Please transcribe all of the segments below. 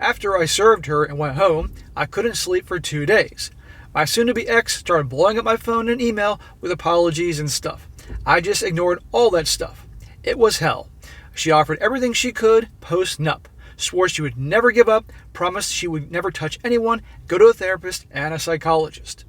After I served her and went home, I couldn't sleep for 2 days. My soon-to-be ex started blowing up my phone and email with apologies and stuff. I just ignored all that stuff. It was hell. She offered everything she could post-nup. Swore she would never give up, promised she would never touch anyone, go to a therapist and a psychologist.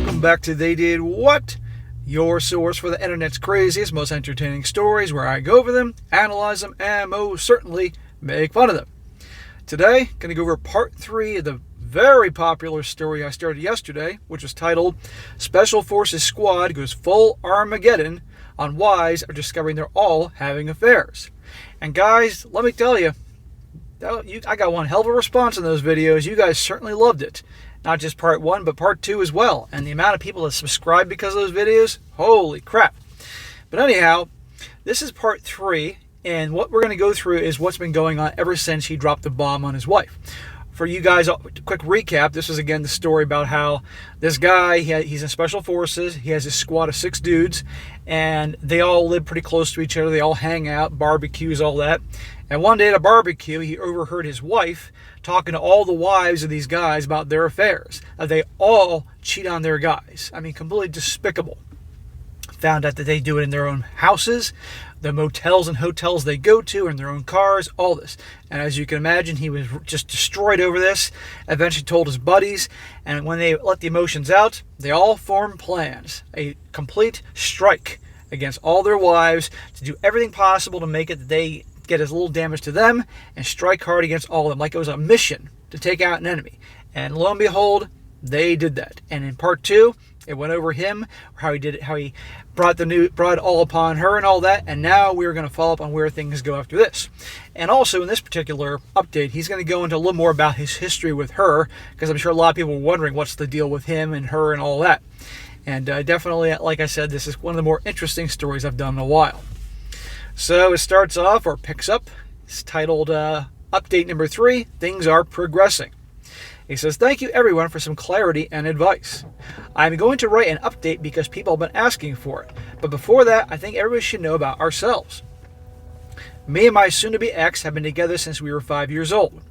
Welcome back to They Did What? Your source for the internet's craziest, most entertaining stories, where I go over them, analyze them, and most certainly make fun of them. Today, going to go over part 3 of the very popular story I started yesterday, which was titled Special Forces Squad Goes Full Armageddon on Wives Are Discovering They're All Having Affairs. And guys, let me tell you, I got one hell of a response in those videos. You guys certainly loved it. Not just part 1, but part 2 as well. And the amount of people that subscribed because of those videos, holy crap. But anyhow, this is part 3, and what we're going to go through is what's been going on ever since he dropped the bomb on his wife. For you guys, a quick recap, this is again the story about how this guy, he's in Special Forces, he has a squad of 6 dudes, and they all live pretty close to each other, they all hang out, barbecues, all that. And one day at a barbecue, he overheard his wife talking to all the wives of these guys about their affairs. They all cheat on their guys. I mean, completely despicable. Found out that they do it in their own houses, the motels and hotels they go to, in their own cars, all this. And as you can imagine, he was just destroyed over this. Eventually told his buddies, and when they let the emotions out, they all formed plans. A complete strike against all their wives to do everything possible to make it that they get as little damage to them and strike hard against all of them, like it was a mission to take out an enemy. And lo and behold, they did that. And in part 2, it went over him, how he did it, how he brought it all upon her and all that. And now we're going to follow up on where things go after this. And also in this particular update, he's going to go into a little more about his history with her, because I'm sure a lot of people were wondering what's the deal with him and her and all that. And definitely, like I said, this is one of the more interesting stories I've done in a while. So it starts off, or picks up, it's titled Update Number 3, Things Are Progressing. He says, thank you everyone for some clarity and advice. I'm going to write an update because people have been asking for it. But before that, I think everybody should know about ourselves. Me and my soon-to-be ex have been together since we were 5 years old.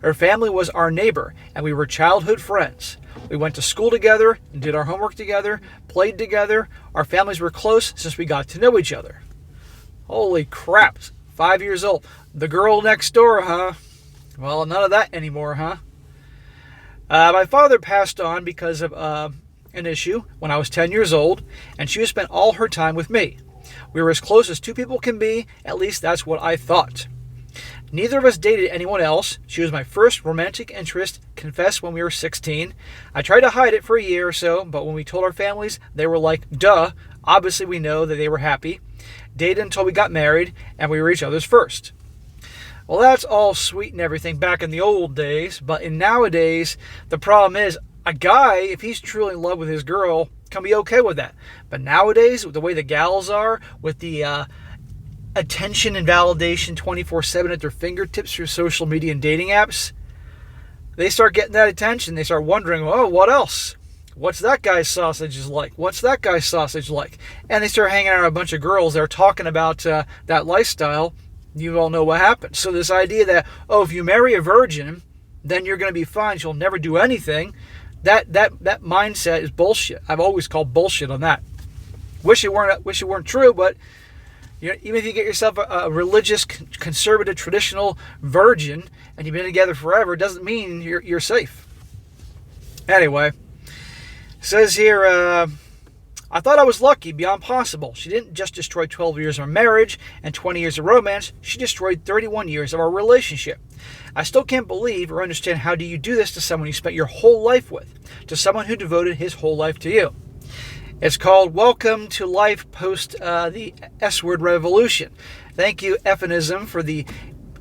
Her family was our neighbor, and we were childhood friends. We went to school together, and did our homework together, played together. Our families were close since we got to know each other. Holy crap, 5 years old. The girl next door, huh? Well, none of that anymore, huh? My father passed on because of an issue when I was 10 years old, and she spent all her time with me. We were as close as two people can be, at least that's what I thought. Neither of us dated anyone else. She was my first romantic interest, confessed when we were 16. I tried to hide it for a year or so, but when we told our families, they were like, duh, obviously we know that they were happy. Dated until we got married, and we were each other's first. Well, that's all sweet and everything back in the old days, but in nowadays, the problem is, a guy, if he's truly in love with his girl, can be okay with that. But nowadays, with the way the gals are, with the attention and validation 24/7 at their fingertips through social media and dating apps, they start getting that attention. They start wondering, oh, what else? What's that guy's sausage like? What's that guy's sausage like? And they start hanging out with a bunch of girls that are talking about that lifestyle. You all know what happens. So this idea that, oh, if you marry a virgin, then you're going to be fine. She'll never do anything. That mindset is bullshit. I've always called bullshit on that. Wish it weren't true, but even if you get yourself a religious, conservative, traditional virgin and you've been together forever, it doesn't mean you're safe. Anyway, it says here, I thought I was lucky beyond possible. She didn't just destroy 12 years of our marriage and 20 years of romance. She destroyed 31 years of our relationship. I still can't believe or understand how do you do this to someone you spent your whole life with, to someone who devoted his whole life to you. It's called Welcome to Life Post the S-Word Revolution. Thank you, Ephenism, for the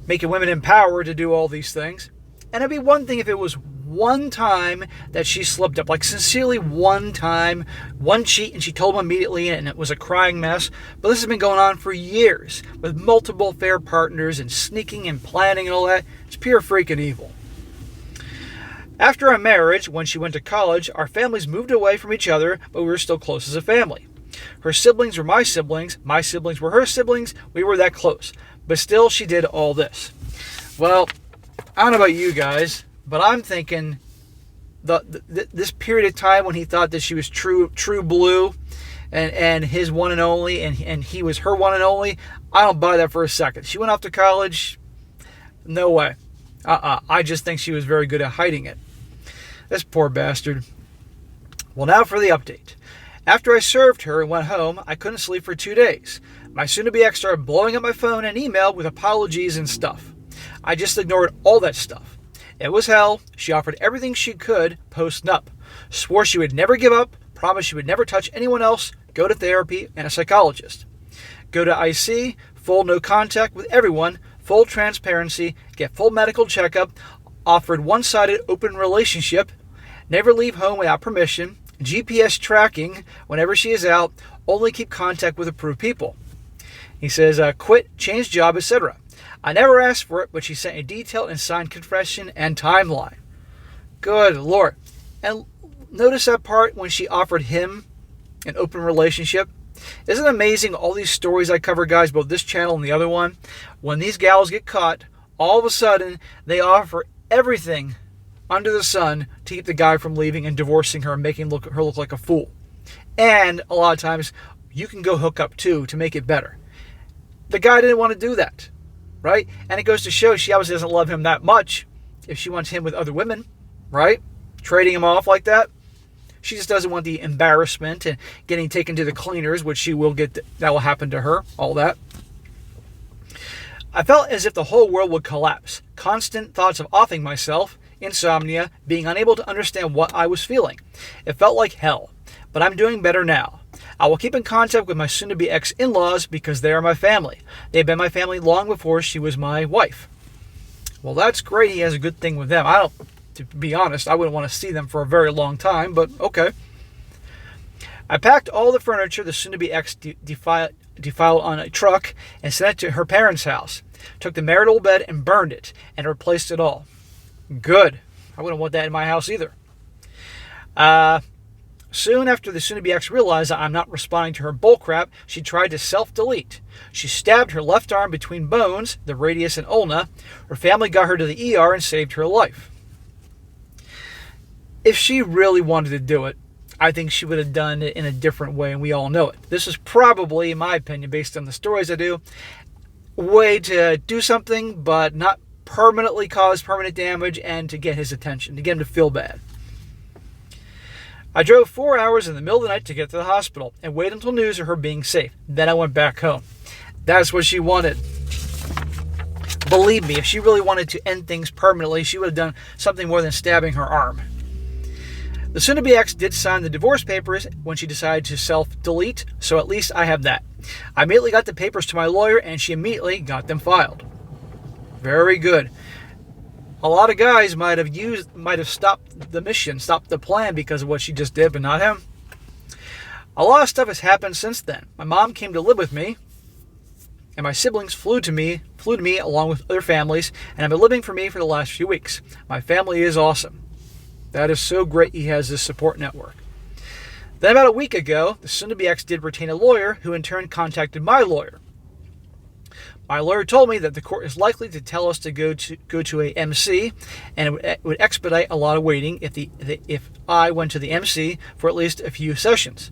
making women empowered to do all these things. And it'd be one thing if it was one time that she slipped up, like sincerely one time, one cheat, and she told him immediately, and it was a crying mess. But this has been going on for years with multiple affair partners and sneaking and planning and all that. It's pure freaking evil. After our marriage, when she went to college, our families moved away from each other, but we were still close as a family. Her siblings were my siblings were her siblings, we were that close. But still, she did all this. Well, I don't know about you guys, but I'm thinking this period of time when he thought that she was true blue and his one and only, and he was her one and only, I don't buy that for a second. She went off to college, no way. I just think she was very good at hiding it. This poor bastard. Well, now for the update. After I served her and went home, I couldn't sleep for 2 days. My soon-to-be ex started blowing up my phone and email with apologies and stuff. I just ignored all that stuff. It was hell. She offered everything she could, posting up. Swore she would never give up, promised she would never touch anyone else, go to therapy and a psychologist. Go to IC, full no contact with everyone, full transparency, get full medical checkup, offered one-sided open relationship, never leave home without permission, GPS tracking whenever she is out, only keep contact with approved people. He says, quit, change job, etc. I never asked for it, but she sent a detailed and signed confession and timeline. Good Lord. And notice that part when she offered him an open relationship. Isn't it amazing all these stories I cover, guys, both this channel and the other one? When these gals get caught, all of a sudden they offer everything under the sun to keep the guy from leaving and divorcing her and making her look like a fool. And a lot of times you can go hook up too to make it better. The guy didn't want to do that, right? And it goes to show she obviously doesn't love him that much if she wants him with other women, right? Trading him off like that. She just doesn't want the embarrassment and getting taken to the cleaners, which she will get. That will happen to her, all that. I felt as if the whole world would collapse. Constant thoughts of offing myself, insomnia, being unable to understand what I was feeling. It felt like hell, but I'm doing better now. I will keep in contact with my soon-to-be ex-in-laws because they are my family. They've been my family long before she was my wife. Well, that's great. He has a good thing with them. To be honest, I wouldn't want to see them for a very long time, but okay. I packed all the furniture the soon-to-be ex defiled on a truck and sent it to her parents' house. Took the marital bed and burned it and replaced it all. Good. I wouldn't want that in my house either. Soon after the soon-to-be ex realized that I'm not responding to her bullcrap, she tried to self-delete. She stabbed her left arm between bones, the radius and ulna. Her family got her to the ER and saved her life. If she really wanted to do it, I think she would have done it in a different way, and we all know it. This is probably, in my opinion, based on the stories I do, a way to do something, but not permanently cause permanent damage and to get his attention, to get him to feel bad. I drove 4 hours in the middle of the night to get to the hospital and waited until news of her being safe. Then I went back home. That's what she wanted. Believe me, if she really wanted to end things permanently, she would have done something more than stabbing her arm. The soon-to-be ex did sign the divorce papers when she decided to self-delete, so at least I have that. I immediately got the papers to my lawyer, and she immediately got them filed. Very good. A lot of guys might have stopped the mission, stopped the plan because of what she just did, but not him. A lot of stuff has happened since then. My mom came to live with me, and my siblings flew to me along with other families, and have been living for me for the last few weeks. My family is awesome. That is so great he has this support network. Then about a week ago, the soon-to-be ex did retain a lawyer who in turn contacted my lawyer. My lawyer told me that the court is likely to tell us to go to a MC, and it would expedite a lot of waiting if I went to the MC for at least a few sessions.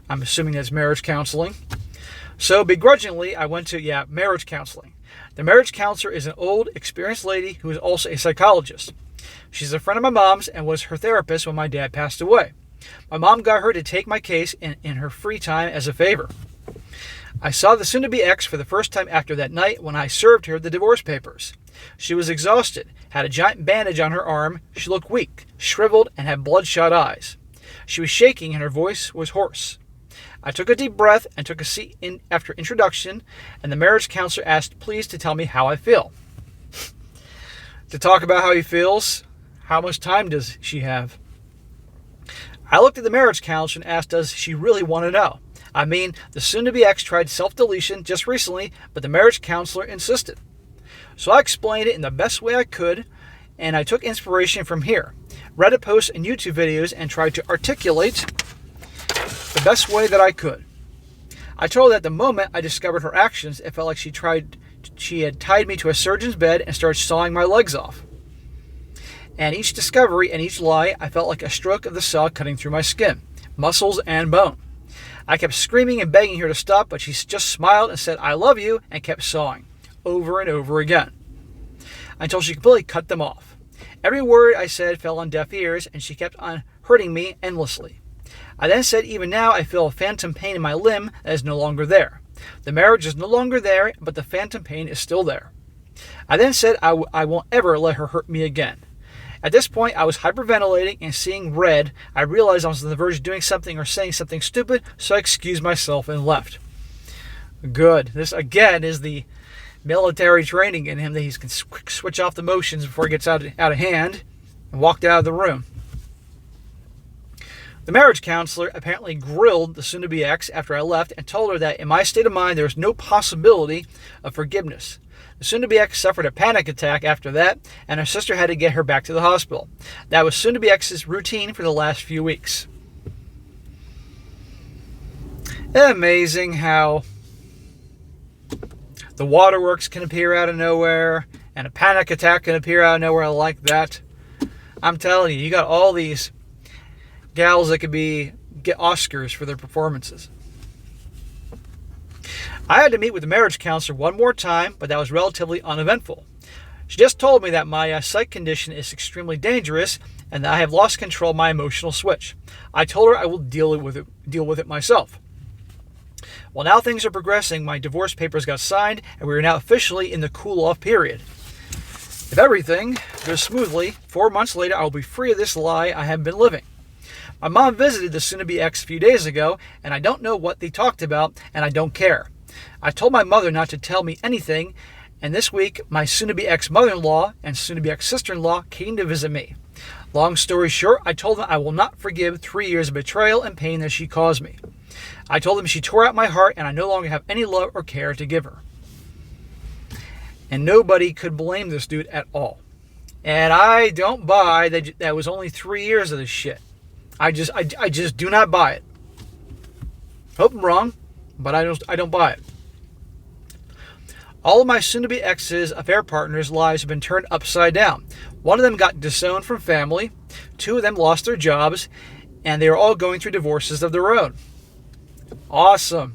I'm assuming that's marriage counseling. So begrudgingly, I went to, marriage counseling. The marriage counselor is an old, experienced lady who is also a psychologist. She's a friend of my mom's and was her therapist when my dad passed away. My mom got her to take my case in her free time as a favor. I saw the soon-to-be ex for the first time after that night when I served her the divorce papers. She was exhausted, had a giant bandage on her arm, she looked weak, shriveled, and had bloodshot eyes. She was shaking and her voice was hoarse. I took a deep breath and took a seat after introduction, and the marriage counselor asked please to tell me how I feel. To talk about how he feels, how much time does she have? I looked at the marriage counselor and asked, does she really want to know? I mean, the soon-to-be ex tried self-deletion just recently, but the marriage counselor insisted. So I explained it in the best way I could, and I took inspiration from here. Reddit posts and YouTube videos and tried to articulate the best way that I could. I told her that the moment I discovered her actions, it felt like she had tied me to a surgeon's bed and started sawing my legs off. And each discovery and each lie, I felt like a stroke of the saw cutting through my skin, muscles, and bone. I kept screaming and begging her to stop, but she just smiled and said, "I love you," and kept sawing, over and over again, until she completely cut them off. Every word I said fell on deaf ears, and she kept on hurting me endlessly. I then said, "Even now I feel a phantom pain in my limb that is no longer there. The marriage is no longer there, but the phantom pain is still there." I then said I won't ever let her hurt me again. At this point, I was hyperventilating and seeing red. I realized I was on the verge of doing something or saying something stupid, so I excused myself and left. Good. This, again, is the military training in him, that he can switch off the motions before it gets out of hand, and walked out of the room. The marriage counselor apparently grilled the soon-to-be ex after I left and told her that in my state of mind, there was no possibility of forgiveness. The soon-to-be ex suffered a panic attack after that, and her sister had to get her back to the hospital. That was soon-to-be ex's routine for the last few weeks. Amazing how the waterworks can appear out of nowhere, and a panic attack can appear out of nowhere like that. I'm telling you, you got all these gals that could get Oscars for their performances. I had to meet with the marriage counselor one more time, but that was relatively uneventful. She just told me that my psych condition is extremely dangerous and that I have lost control of my emotional switch. I told her I will deal with it myself. Well, now things are progressing. My divorce papers got signed, and we are now officially in the cool-off period. If everything goes smoothly, 4 months later, I will be free of this lie I have been living. My mom visited the soon-to-be ex a few days ago, and I don't know what they talked about, and I don't care. I told my mother not to tell me anything, and this week, my soon-to-be ex-mother-in-law and soon-to-be ex-sister-in-law came to visit me. Long story short, I told them I will not forgive 3 years of betrayal and pain that she caused me. I told them she tore out my heart, and I no longer have any love or care to give her. And nobody could blame this dude at all. And I don't buy that was only 3 years of this shit. I just do not buy it. Hope I'm wrong, but I don't buy it. All of my soon-to-be ex's affair partners' lives have been turned upside down. One of them got disowned from family, 2 of them lost their jobs, and they are all going through divorces of their own. Awesome.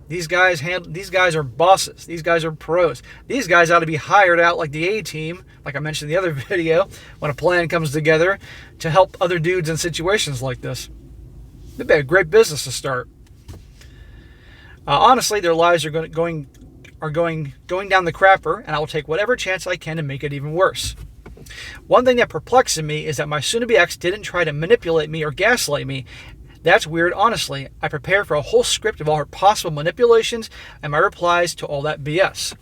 These guys are bosses. These guys are pros. These guys ought to be hired out like the A-team, like I mentioned in the other video, when a plan comes together to help other dudes in situations like this. It'd be a great business to start. Honestly, their lives are going down the crapper, and I will take whatever chance I can to make it even worse. One thing that perplexes me is that my soon-to-be ex didn't try to manipulate me or gaslight me. That's weird, honestly. I prepared for a whole script of all her possible manipulations and my replies to all that BS.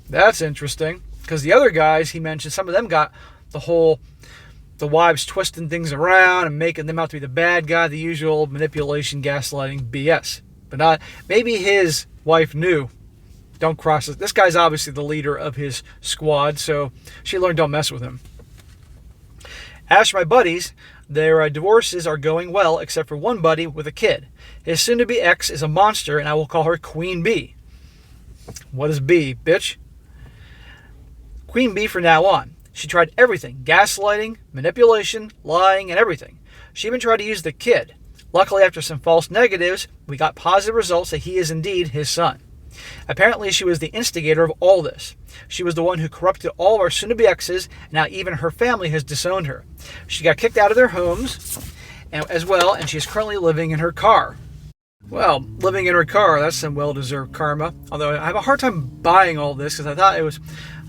That's interesting, because the other guys he mentioned, some of them got the wives twisting things around and making them out to be the bad guy, the usual manipulation, gaslighting BS. But not, maybe his wife knew. Don't cross it. This guy's obviously the leader of his squad, so she learned don't mess with him. As for my buddies, their divorces are going well, except for one buddy with a kid. His soon-to-be ex is a monster, and I will call her Queen Bee. What is B, bitch? Queen Bee from now on. She tried everything. Gaslighting, manipulation, lying, and everything. She even tried to use the kid. Luckily, after some false negatives, we got positive results that he is indeed his son. Apparently, she was the instigator of all this. She was the one who corrupted all of our soon-to-be exes, and now even her family has disowned her. She got kicked out of their homes as well, and she is currently living in her car. Well, living in her car, that's some well-deserved karma. Although I have a hard time buying all this, because I thought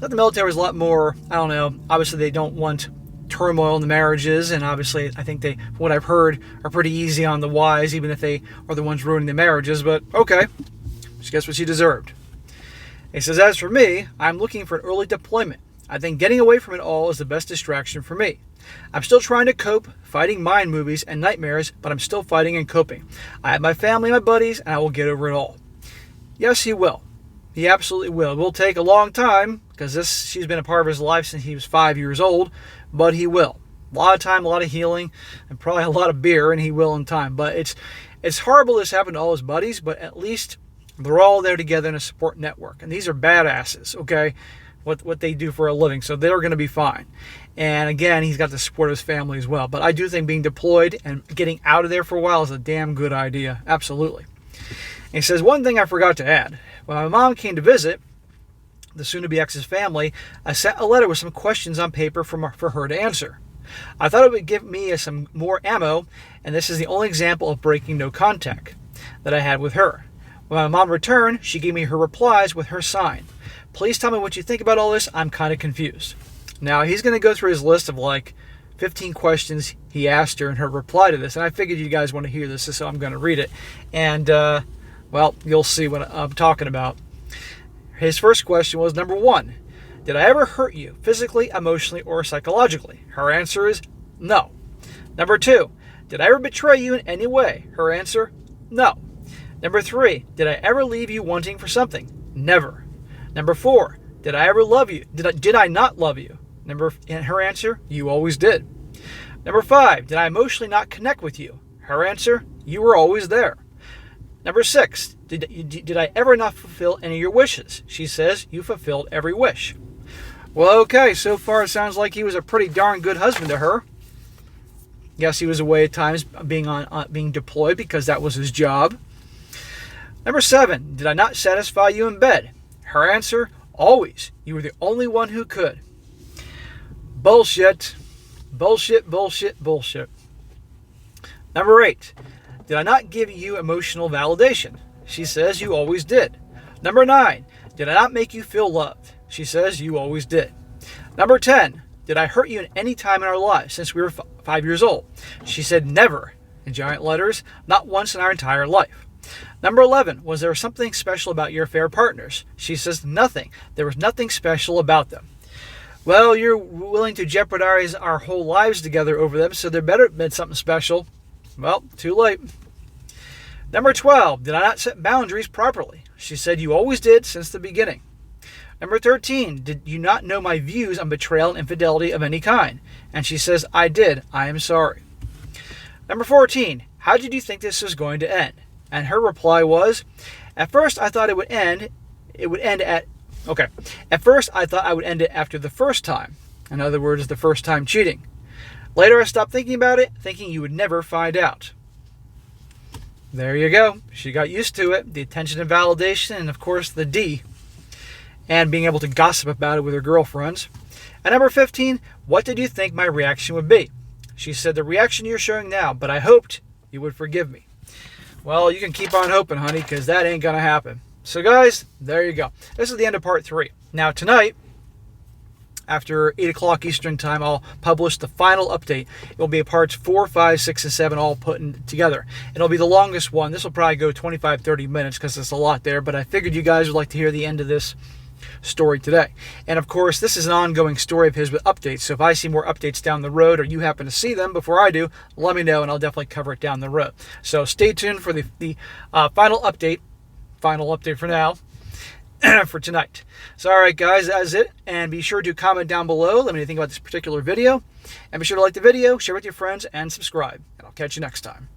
the military was a lot more, I don't know, obviously they don't want turmoil in the marriages, and obviously I think they, from what I've heard, are pretty easy on the wives, even if they are the ones ruining the marriages, but okay. She gets what she deserved. He says, as for me, I'm looking for an early deployment. I think getting away from it all is the best distraction for me. I'm still trying to cope, fighting mind movies and nightmares, but I'm still fighting and coping. I have my family and my buddies, and I will get over it all. Yes, he will. He absolutely will. It will take a long time, because she's been a part of his life since he was 5 years old, but he will. A lot of time, a lot of healing, and probably a lot of beer, and he will in time. But It's horrible this happened to all his buddies, but at least they're all there together in a support network. And these are badasses, okay? What they do for a living, so they're going to be fine. And again, he's got the support of his family as well. But I do think being deployed and getting out of there for a while is a damn good idea. Absolutely. And he says, one thing I forgot to add. When my mom came to visit the soon-to-be ex's family, I sent a letter with some questions on paper for her to answer. I thought it would give me some more ammo, and this is the only example of breaking no contact that I had with her. When my mom returned, she gave me her replies with her sign. Please tell me what you think about all this. I'm kind of confused. Now, he's going to go through his list of like 15 questions he asked her in her reply to this, and I figured you guys want to hear this, so I'm going to read it. And, well, you'll see what I'm talking about. His first question was, number 1, did I ever hurt you physically, emotionally, or psychologically? Her answer is no. Number 2, did I ever betray you in any way? Her answer, no. Number 3, did I ever leave you wanting for something? Never. Number 4, did I ever love you? Did I not love you? And her answer, you always did. Number 5, did I emotionally not connect with you? Her answer, you were always there. Number 6, did I ever not fulfill any of your wishes? She says, you fulfilled every wish. Well, okay, so far it sounds like he was a pretty darn good husband to her. Yes, he was away at times being deployed because that was his job. Number 7, did I not satisfy you in bed? Her answer, always. You were the only one who could. Bullshit. Bullshit, bullshit, bullshit. Number 8, did I not give you emotional validation? She says, you always did. Number 9, did I not make you feel loved? She says, you always did. Number 10, did I hurt you in any time in our lives since we were 5 years old? She said, never, in giant letters, not once in our entire life. Number 11, was there something special about your affair partners? She says, nothing. There was nothing special about them. Well, you're willing to jeopardize our whole lives together over them, so there better have been something special. Well, too late. Number 12, did I not set boundaries properly? She said, you always did since the beginning. Number 13, did you not know my views on betrayal and infidelity of any kind? And she says, I did. I am sorry. Number 14, how did you think this was going to end? And her reply was, at first I thought At first I thought I would end it after the first time. In other words, the first time cheating. Later I stopped thinking about it, thinking you would never find out. There you go. She got used to it. The attention and validation, and of course the D. And being able to gossip about it with her girlfriends. And number 15, what did you think my reaction would be? She said, the reaction you're showing now, but I hoped you would forgive me. Well, you can keep on hoping, honey, because that ain't going to happen. So guys, there you go. This is the end of part 3. Now tonight, after 8 o'clock Eastern time, I'll publish the final update. It will be parts 4, 5, 6, and 7 all put together. It'll be the longest one. This will probably go 25, 30 minutes because there's a lot there, but I figured you guys would like to hear the end of this story today. And of course, this is an ongoing story of his with updates, so if I see more updates down the road or you happen to see them before I do, let me know and I'll definitely cover it down the road. So stay tuned for the final update for now for tonight. So alright guys, that's it, and be sure to comment down below, let me know what you think about this particular video, and be sure to like the video, share it with your friends, and subscribe, and I'll catch you next time.